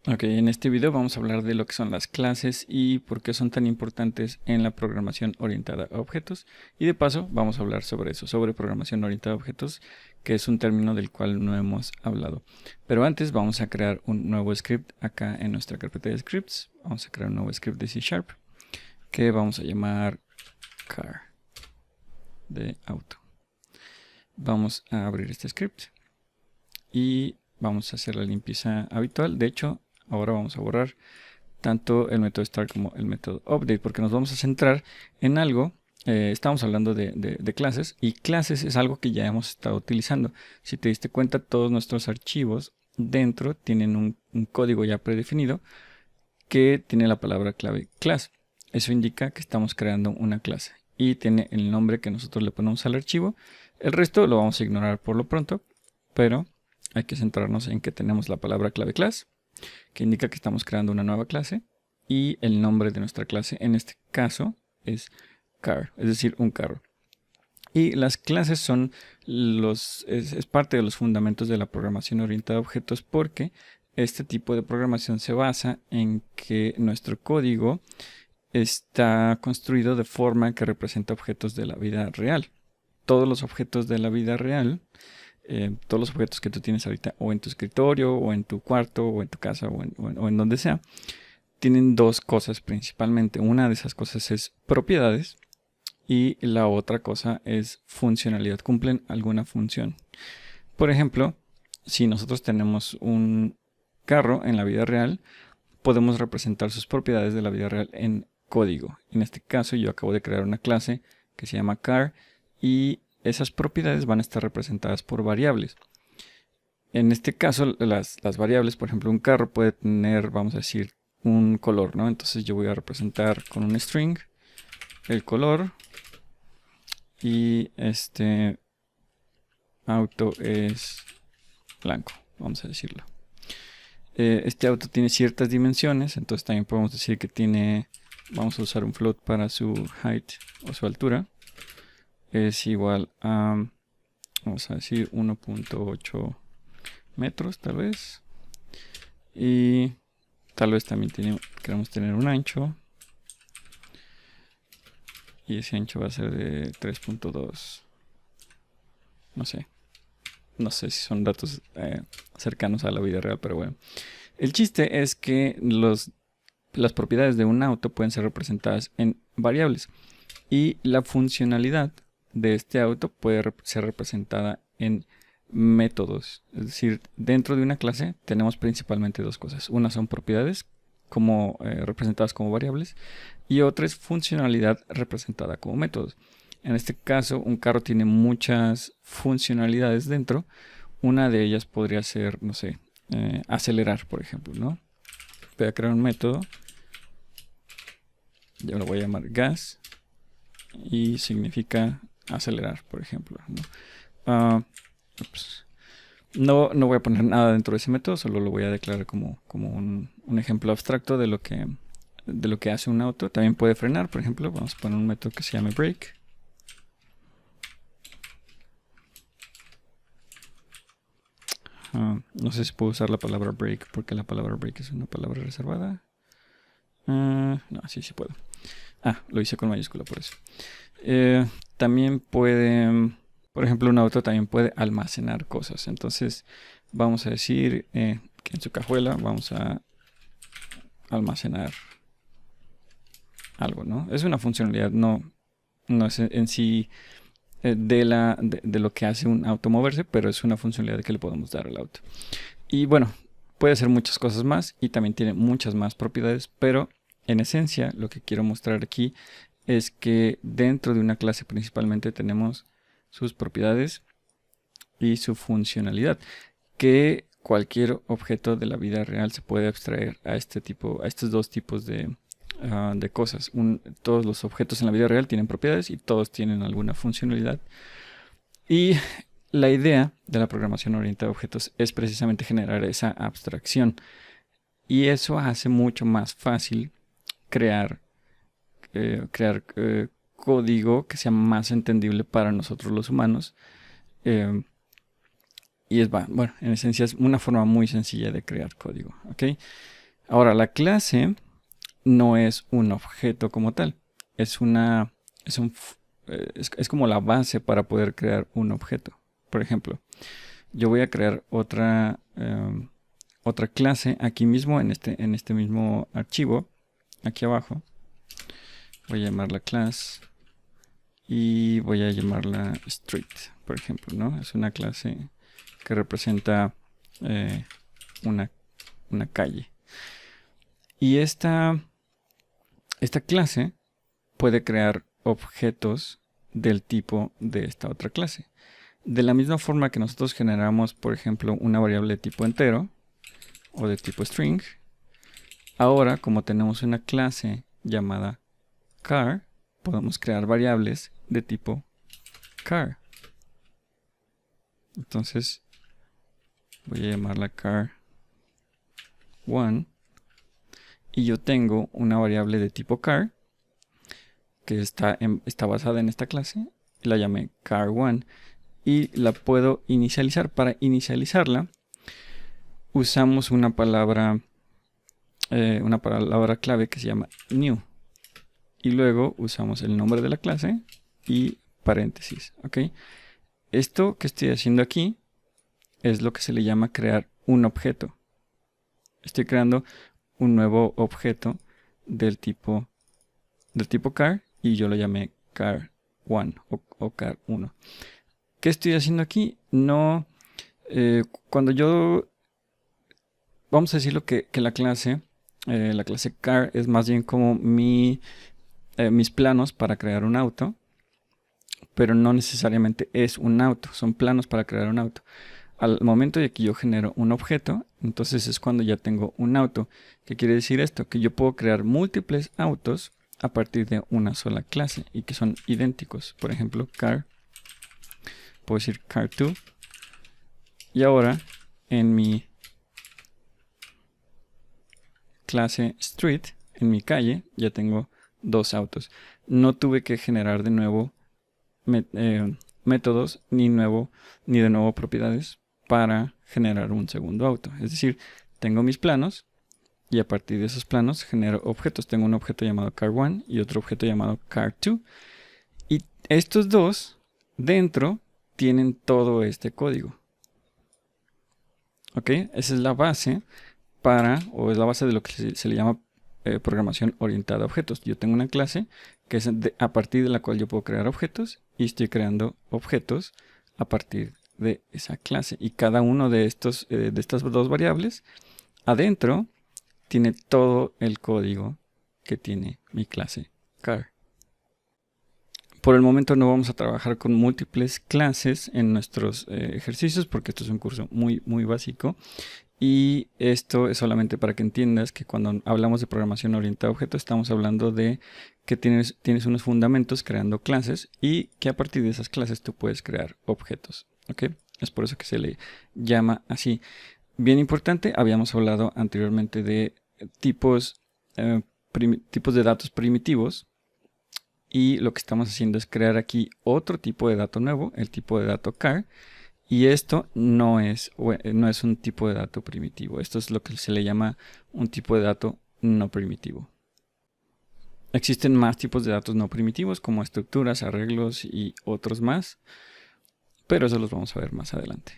Ok, en este video vamos a hablar de lo que son las clases y por qué son tan importantes en la programación orientada a objetos. Y de paso vamos a hablar sobre eso, sobre programación orientada a objetos, que es un término del cual no hemos hablado. Pero antes vamos a crear un nuevo script acá en nuestra carpeta de scripts. Vamos a crear un nuevo script de C# que vamos a llamar car, de auto. Vamos a abrir este script y vamos a hacer la limpieza habitual. De hecho, ahora vamos a borrar tanto el método start como el método update, porque nos vamos a centrar en algo. Estamos hablando de clases, y clases es algo que ya hemos estado utilizando. Si te diste cuenta, todos nuestros archivos dentro tienen un código ya predefinido que tiene la palabra clave class. Eso indica que estamos creando una clase y tiene el nombre que nosotros le ponemos al archivo. El resto lo vamos a ignorar por lo pronto, pero hay que centrarnos en que tenemos la palabra clave class, que indica que estamos creando una nueva clase, y el nombre de nuestra clase en este caso es car, es decir, un carro. Y las clases son es parte de los fundamentos de la programación orientada a objetos, porque este tipo de programación se basa en que nuestro código está construido de forma que representa objetos de la vida real. Todos los objetos de la vida real, todos los objetos que tú tienes ahorita, o en tu escritorio, o en tu cuarto, o en tu casa, o en donde sea, tienen dos cosas principalmente. Una de esas cosas es propiedades y la otra cosa es funcionalidad. Cumplen alguna función. Por ejemplo, si nosotros tenemos un carro en la vida real, podemos representar sus propiedades de la vida real en código. En este caso, yo acabo de crear una clase que se llama car, y esas propiedades van a estar representadas por variables. En este caso, las variables, por ejemplo, un carro puede tener, vamos a decir, un color, ¿no? Entonces yo voy a representar con un string el color, y este auto es blanco, vamos a decirlo. Este auto tiene ciertas dimensiones, entonces también podemos decir que tiene, vamos a usar un float para su height o su altura, es igual a, vamos a decir, 1.8 metros tal vez, y tal vez también queremos tener un ancho, y ese ancho va a ser de 3.2, no sé si son datos cercanos a la vida real, pero bueno. El chiste es que las propiedades de un auto pueden ser representadas en variables, y la funcionalidad de este auto puede ser representada en métodos. Es decir, dentro de una clase tenemos principalmente dos cosas. Una son propiedades representadas como variables, y otra es funcionalidad representada como métodos. En este caso, un carro tiene muchas funcionalidades dentro. Una de ellas podría ser, no sé, acelerar, por ejemplo, ¿no? Voy a crear un método, yo lo voy a llamar gas, y significa acelerar, por ejemplo, ¿no? No voy a poner nada dentro de ese método, solo lo voy a declarar como un ejemplo abstracto de lo que hace un auto. También puede frenar, por ejemplo. Vamos a poner un método que se llame brake. No sé si puedo usar la palabra brake, porque la palabra brake es una palabra reservada. No, sí puedo. Lo hice con mayúscula por eso. También puede, por ejemplo, un auto también puede almacenar cosas. Entonces vamos a decir que en su cajuela vamos a almacenar algo, ¿no? Es una funcionalidad, no es en sí de lo que hace un auto moverse, pero es una funcionalidad que le podemos dar al auto. Y bueno, puede hacer muchas cosas más, y también tiene muchas más propiedades, pero en esencia lo que quiero mostrar aquí es que dentro de una clase principalmente tenemos sus propiedades y su funcionalidad, que cualquier objeto de la vida real se puede abstraer a estos dos tipos de cosas. Todos los objetos en la vida real tienen propiedades y todos tienen alguna funcionalidad. Y la idea de la programación orientada a objetos es precisamente generar esa abstracción. Y eso hace mucho más fácil crear código que sea más entendible para nosotros los humanos. bueno, en esencia es una forma muy sencilla de crear código, ¿ok? Ahora, la clase no es un objeto como tal, es como la base para poder crear un objeto. Por ejemplo, yo voy a crear otra clase aquí mismo en este mismo archivo, aquí abajo. Voy a llamarla class y voy a llamarla street, por ejemplo, ¿no? Es una clase que representa una calle. Y esta clase puede crear objetos del tipo de esta otra clase. De la misma forma que nosotros generamos, por ejemplo, una variable de tipo entero o de tipo string, ahora como tenemos una clase llamada car, podemos crear variables de tipo car. Entonces voy a llamarla car1 y yo tengo una variable de tipo car que está basada en esta clase, la llamé car1 y la puedo inicializar. Para inicializarla usamos una palabra clave que se llama new y luego usamos el nombre de la clase y paréntesis, ¿ok? Esto que estoy haciendo aquí es lo que se le llama crear un objeto. Estoy creando un nuevo objeto del tipo car y yo lo llamé car1 o car1. ¿Qué estoy haciendo aquí? No, vamos a decirlo que la clase car es más bien como mis planos para crear un auto, pero no necesariamente es un auto, son planos para crear un auto. Al momento de que yo genero un objeto, entonces es cuando ya tengo un auto. ¿Qué quiere decir esto? Que yo puedo crear múltiples autos a partir de una sola clase y que son idénticos. Por ejemplo, car, puedo decir car2 y ahora en mi clase street, en mi calle, ya tengo dos autos. No tuve que generar de nuevo métodos ni de nuevo propiedades para generar un segundo auto. Es decir, tengo mis planos y a partir de esos planos genero objetos. Tengo un objeto llamado car1 y otro objeto llamado car2. Y estos dos dentro tienen todo este código. ¿Ok? Esa es la base es la base de lo que se le llama programación orientada a objetos. Yo tengo una clase que es a partir de la cual yo puedo crear objetos y estoy creando objetos a partir de esa clase. Y cada uno de estas dos variables adentro tiene todo el código que tiene mi clase car. Por el momento no vamos a trabajar con múltiples clases en nuestros ejercicios porque esto es un curso muy básico. Y esto es solamente para que entiendas que cuando hablamos de programación orientada a objetos estamos hablando de que tienes unos fundamentos creando clases y que a partir de esas clases tú puedes crear objetos. ¿Ok? Es por eso que se le llama así. Bien importante, habíamos hablado anteriormente de tipos de datos primitivos y lo que estamos haciendo es crear aquí otro tipo de dato nuevo, el tipo de dato car. Y esto no es un tipo de dato primitivo. Esto es lo que se le llama un tipo de dato no primitivo. Existen más tipos de datos no primitivos como estructuras, arreglos y otros más, pero eso los vamos a ver más adelante.